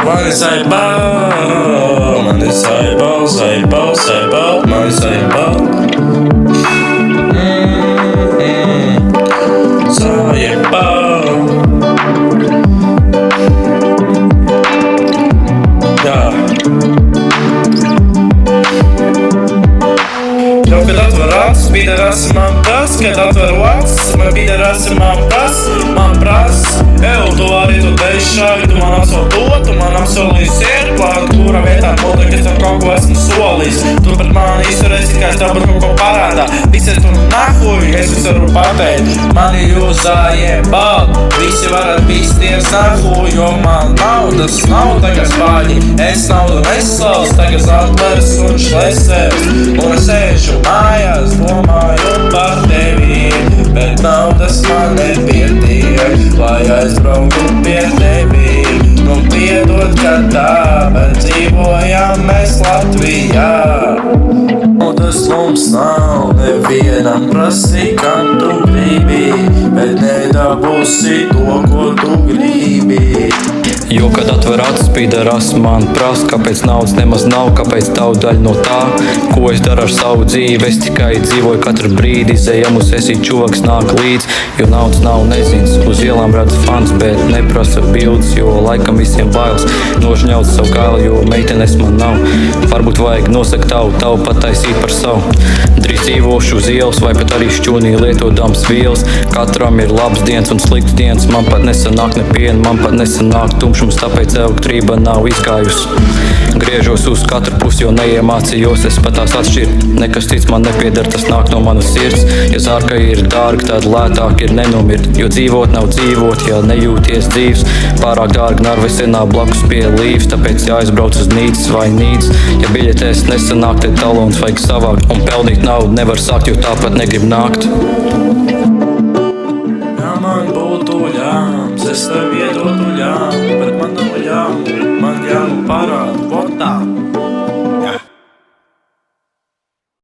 Mani saibal, mani saibal, saibal, saibal, mani saibal. Saibal. Jā. Jau, kad atver acis, pīderās man pras, kad atveru acis, man pīderās man pras. Eju, tu arī tu teišai, tu man apsolu tu man apsolīji sēri klāt, kura vietā būtu, ka es tev kaut ko esmu solījis. Tu pret mani izturēsi, kā es tev par kaut ko parādā. Visies tu nahuj, es visu varu pateikt, mani jūs zājebal. Visi varat pīsties nahuj, jo man naudas nav tagad spāļi. Es naudu neslaus, tagad atveras un šlesēs. Un es sēžu mājās, domāju par tevi, bet naudas man nepietiek, lai aizbrauku pie tevi. Nu piedod, ka tā, bet dzīvojam mēs Latvijā. Un tas mums nav nevienam prasīt, kam tu gribi, bet nedabūsi to, ko tu gribi. Jo, kad atver acis, pīderās man prast, kāpēc naudas nemaz nav, kāpēc tavu daļu no tā, ko es daru ar savu dzīvi. Es tikai dzīvoju katru brīdi, izejam uz esi čoks nāk līdz, jo naudas nav nezins. Uz ielām redzu fans, bet neprasa bildes, jo laikam visiem bailes nožņaut savu gailu, jo meitenes man nav. Varbūt vajag nosakt tavu pataisīt par savu. Drīz dzīvošu uz ielas, vai pat arī šķūnī lietodams vielas. Katram ir labs dienas un slikts dienas, man pat nesanāk nepiena, man pat nesanāk tumšums, tāpēc elektrība nav izgājusi. Griežos uz katru pusi, jo neiemācījos es pat tās atšķirt. Nekas cits man nepieder, tas nāk no manas sirds. Ja zārka ir dārga, tad lētāk ir nenomirt, jo dzīvot nav dzīvot, ja nejūties dzīvs. Pārāk dārga Narvesenā blakus pie līvs, tāpēc jāizbrauc uz Nīcas vai Nīcas. Ja biļetēs nesanāk, tad talons vajag savākt, un pelnīt naudu nevar sākt, jo tāpat negrib nākt. Ja man būtu ļāms, es tev iedotu ļāmu, bet man nav ļāmu, man ļāmu parādu.